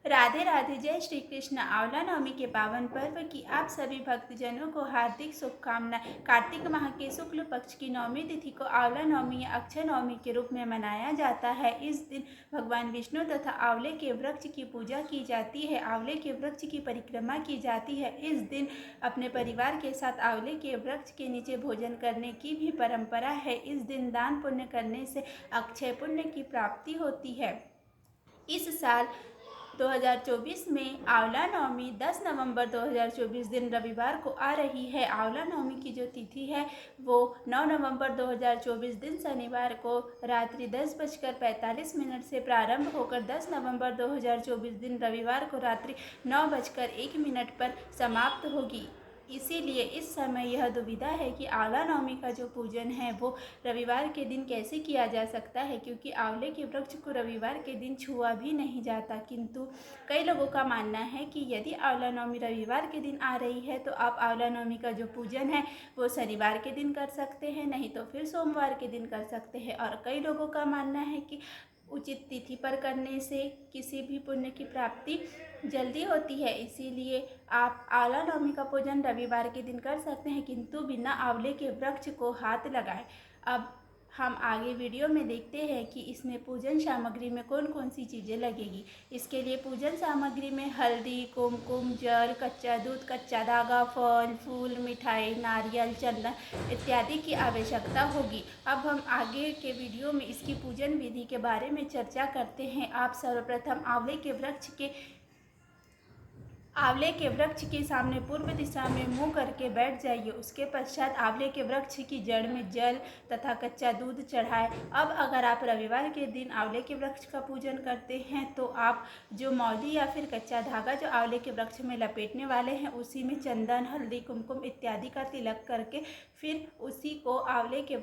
राधे राधे। जय श्री कृष्ण। आंवला नवमी के पावन पर्व की आप सभी भक्तजनों को हार्दिक शुभकामनाएं। कार्तिक माह के शुक्ल पक्ष की नवमी तिथि को आंवला नवमी या अक्षय नवमी के रूप में मनाया जाता है। इस दिन भगवान विष्णु तथा आंवले के वृक्ष की पूजा की जाती है। आंवले के वृक्ष की परिक्रमा की जाती है। इस दिन अपने परिवार के साथ आंवले के वृक्ष के नीचे भोजन करने की भी परंपरा है। इस दिन दान पुण्य करने से अक्षय पुण्य की प्राप्ति होती है। इस साल 2024 में आंवला नवमी 10 नवंबर 2024 दिन रविवार को आ रही है। आंवला नवमी की जो तिथि है वो 9 नवंबर 2024 दिन शनिवार को रात्रि 10:45 से प्रारंभ होकर 10 नवंबर 2024 दिन रविवार को रात्रि 9:01 पर समाप्त होगी। इसीलिए इस समय यह दुविधा है कि आंवला नवमी का जो पूजन है वो रविवार के दिन कैसे किया जा सकता है, क्योंकि आंवले के वृक्ष को रविवार के दिन छुआ भी नहीं जाता। किंतु कई लोगों का मानना है कि यदि आंवला नवमी रविवार के दिन आ रही है तो आप आंवला नवमी का जो पूजन है वो शनिवार के दिन कर सकते हैं, नहीं तो फिर सोमवार के दिन कर सकते हैं। और कई लोगों का मानना है कि उचित तिथि पर करने से किसी भी पुण्य की प्राप्ति जल्दी होती है। इसीलिए आप आंवला नवमी का पूजन रविवार के दिन कर सकते हैं, किंतु बिना आंवले के वृक्ष को हाथ लगाए। अब हम आगे वीडियो में देखते हैं कि इसमें पूजन सामग्री में कौन कौन सी चीज़ें लगेगी। इसके लिए पूजन सामग्री में हल्दी, कुमकुम, जल, कच्चा दूध, कच्चा धागा, फल, फूल, मिठाई, नारियल, चंदन इत्यादि की आवश्यकता होगी। अब हम आगे के वीडियो में इसकी पूजन विधि के बारे में चर्चा करते हैं। आप सर्वप्रथम आंवले के वृक्ष के सामने पूर्व दिशा में मुंह करके बैठ जाइए। उसके पश्चात आंवले के वृक्ष की जड़ में जल तथा कच्चा दूध चढ़ाएं। अब अगर आप रविवार के दिन आंवले के वृक्ष का पूजन करते हैं तो आप जो मौली या फिर कच्चा धागा जो आंवले के वृक्ष में लपेटने वाले हैं उसी में चंदन, हल्दी, कुमकुम इत्यादि का तिलक करके फिर उसी को आंवले के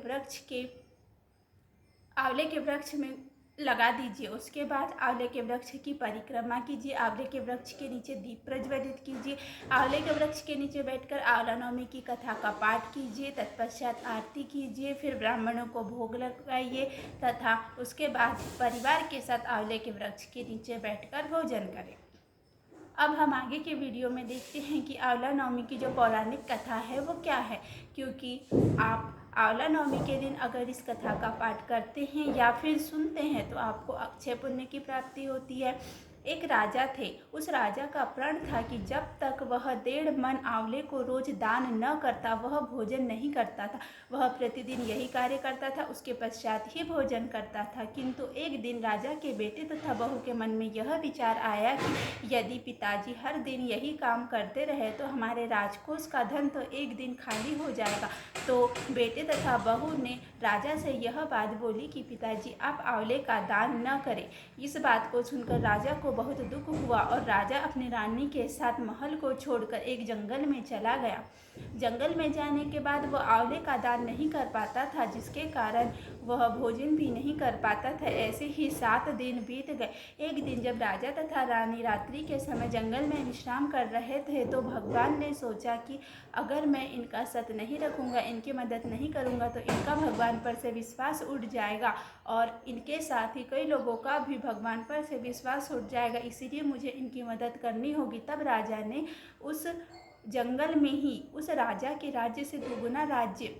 वृक्ष में लगा दीजिए। उसके बाद आंवले के वृक्ष की परिक्रमा कीजिए। आंवले के वृक्ष के नीचे दीप प्रज्वलित कीजिए। आंवले के वृक्ष के नीचे बैठकर आंवला नवमी की कथा का पाठ कीजिए। तत्पश्चात आरती कीजिए। फिर ब्राह्मणों को भोग लगाइए तथा उसके बाद परिवार के साथ आंवले के वृक्ष के नीचे बैठकर भोजन करें। अब हम आगे के वीडियो में देखते हैं कि आंवला नवमी की जो पौराणिक कथा है वो क्या है, क्योंकि आप आंवला नवमी के दिन अगर इस कथा का पाठ करते हैं या फिर सुनते हैं तो आपको अक्षय पुण्य की प्राप्ति होती है। एक राजा थे। उस राजा का प्रण था कि जब तक वह 1.5 मन आंवले को रोज दान न करता वह भोजन नहीं करता था। वह प्रतिदिन यही कार्य करता था, उसके पश्चात ही भोजन करता था। किंतु एक दिन राजा के बेटे तथा बहू के मन में यह विचार आया कि यदि पिताजी हर दिन यही काम करते रहे तो हमारे राजकोष का धन तो एक दिन खाली हो जाएगा। तो बेटे तथा बहू ने राजा से यह बात बोली कि पिताजी आप आंवले का दान न करें। इस बात को सुनकर राजा को बहुत दुख हुआ और राजा अपनी रानी के साथ महल को छोड़कर एक जंगल में चला गया। जंगल में जाने के बाद वह आंवले का दान नहीं कर पाता था, जिसके कारण वह भोजन भी नहीं कर पाता था। ऐसे ही 7 दिन बीत गए। एक दिन जब राजा तथा रानी रात्रि के समय जंगल में विश्राम कर रहे थे तो भगवान ने सोचा कि अगर मैं इनका सत नहीं रखूँगा, इनकी मदद नहीं करूँगा तो इनका भगवान पर से विश्वास उठ जाएगा और इनके साथ ही कई लोगों का भी भगवान पर से विश्वास उठ जाएगा। इसीलिए मुझे इनकी मदद करनी होगी। तब राजा ने उस जंगल में ही उस राजा के राज्य से दुगुना राज्य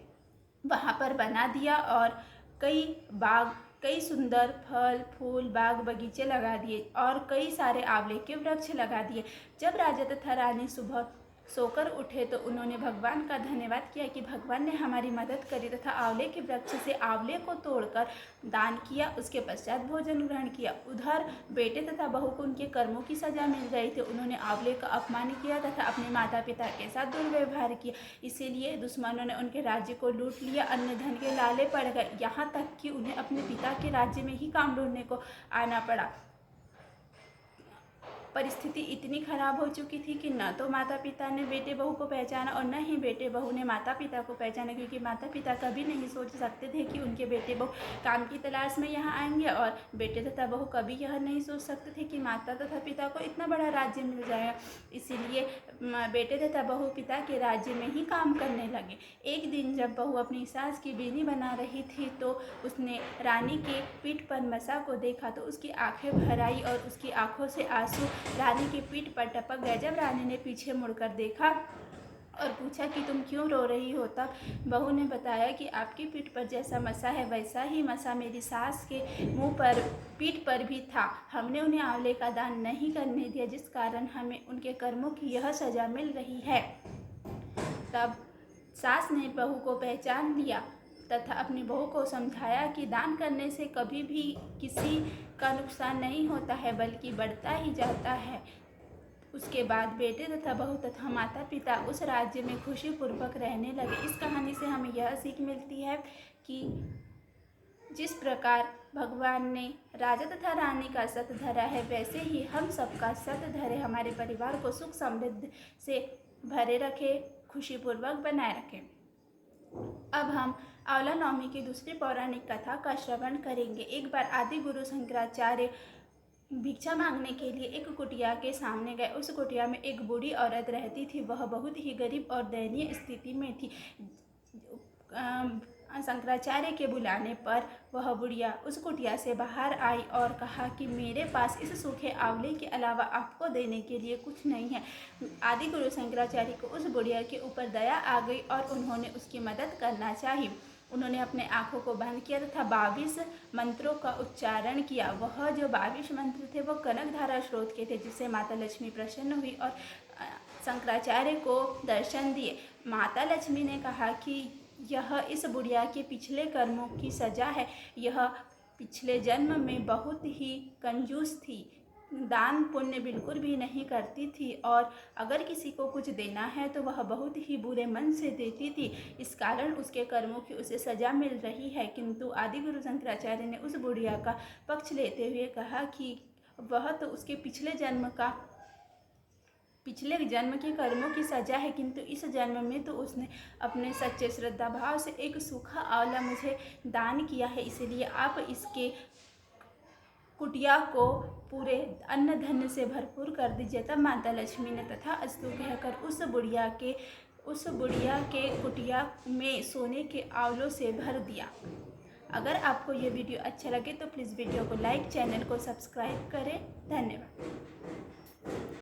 वहाँ पर बना दिया और कई सुंदर फल फूल बाग बगीचे लगा दिए और कई सारे आंवले के वृक्ष लगा दिए। जब राजा तथा रानी सुबह सोकर उठे तो उन्होंने भगवान का धन्यवाद किया कि भगवान ने हमारी मदद करी तथा आंवले के वृक्ष से आंवले को तोड़कर दान किया। उसके पश्चात भोजन ग्रहण किया। उधर बेटे तथा बहू को उनके कर्मों की सजा मिल गई थी। उन्होंने आंवले का अपमान किया तथा अपने माता पिता के साथ दुर्व्यवहार किया। इसीलिए दुश्मनों ने उनके राज्य को लूट लिया। अन्न धन के लाले पड़ गए, यहाँ तक कि उन्हें अपने पिता के राज्य में ही काम ढूंढने को आना पड़ा। परिस्थिति इतनी खराब हो चुकी थी कि न तो माता पिता ने बेटे बहू को पहचाना और न ही बेटे बहू ने माता पिता को पहचाना, क्योंकि माता पिता कभी नहीं सोच सकते थे कि उनके बेटे बहू काम की तलाश में यहाँ आएंगे और बेटे तथा बहू कभी यह नहीं सोच सकते थे कि माता तथा पिता को इतना बड़ा राज्य मिल जाएगा। इसीलिए बेटे तथा बहू पिता के राज्य में ही काम करने लगे। एक दिन जब बहू अपनी सास की बीनी बना रही थी तो उसने रानी के पीठ पर मसा को देखा तो उसकी आंखें भर आई और उसकी आंखों से आंसू रानी की पीठ पर टपक गया। जब रानी ने पीछे मुड़कर देखा और पूछा कि तुम क्यों रो रही हो, तब बहू ने बताया कि आपकी पीठ पर जैसा मसा है वैसा ही मसा मेरी सास के मुंह पर, पीठ पर भी था। हमने उन्हें आंवले का दान नहीं करने दिया, जिस कारण हमें उनके कर्मों की यह सजा मिल रही है। तब सास ने बहू को पहचान लिया तथा अपनी बहू को समझाया कि दान करने से कभी भी किसी का नुकसान नहीं होता है, बल्कि बढ़ता ही जाता है। उसके बाद बेटे तथा बहू तथा माता पिता उस राज्य में खुशीपूर्वक रहने लगे। इस कहानी से हमें यह सीख मिलती है कि जिस प्रकार भगवान ने राजा तथा रानी का सत धरा है, वैसे ही हम सबका सत धरे, हमारे परिवार को सुख समृद्धि से भरे रखे, खुशीपूर्वक बनाए रखें। अब हम आंवला नवमी की दूसरी पौराणिक कथा का श्रवण करेंगे। एक बार आदि गुरु शंकराचार्य भिक्षा मांगने के लिए एक कुटिया के सामने गए। उस कुटिया में एक बूढ़ी औरत रहती थी। वह बहुत ही गरीब और दयनीय स्थिति में थी। शंकराचार्य के बुलाने पर वह बुढ़िया उस कुटिया से बाहर आई और कहा कि मेरे पास इस सूखे आंवले के अलावा आपको देने के लिए कुछ नहीं है। आदि गुरु शंकराचार्य को उस बुढ़िया के ऊपर दया आ गई और उन्होंने उसकी मदद करना चाही। उन्होंने अपने आँखों को बंद किया तथा 22 मंत्रों का उच्चारण किया। वह जो 22 मंत्र थे वो कनकधारा स्रोत के थे, जिससे माता लक्ष्मी प्रसन्न हुई और शंकराचार्य को दर्शन दिए। माता लक्ष्मी ने कहा कि यह इस बुढ़िया के पिछले कर्मों की सजा है। यह पिछले जन्म में बहुत ही कंजूस थी, दान पुण्य बिल्कुल भी नहीं करती थी और अगर किसी को कुछ देना है तो वह बहुत ही बुरे मन से देती थी। इस कारण उसके कर्मों की उसे सजा मिल रही है। किंतु आदि गुरु शंकराचार्य ने उस बुढ़िया का पक्ष लेते हुए कहा कि वह तो उसके पिछले जन्म के कर्मों की सजा है, किंतु इस जन्म में तो उसने अपने सच्चे श्रद्धा भाव से एक सूखा आंवला मुझे दान किया है, इसलिए आप इसके कुटिया को पूरे अन्न धन से भरपूर कर दीजिए। तब माता लक्ष्मी ने तथा अस्तु कहकर उस बुढ़िया के कुटिया में सोने के आंवलों से भर दिया। अगर आपको ये वीडियो अच्छा लगे तो प्लीज़ वीडियो को लाइक, चैनल को सब्सक्राइब करें। धन्यवाद।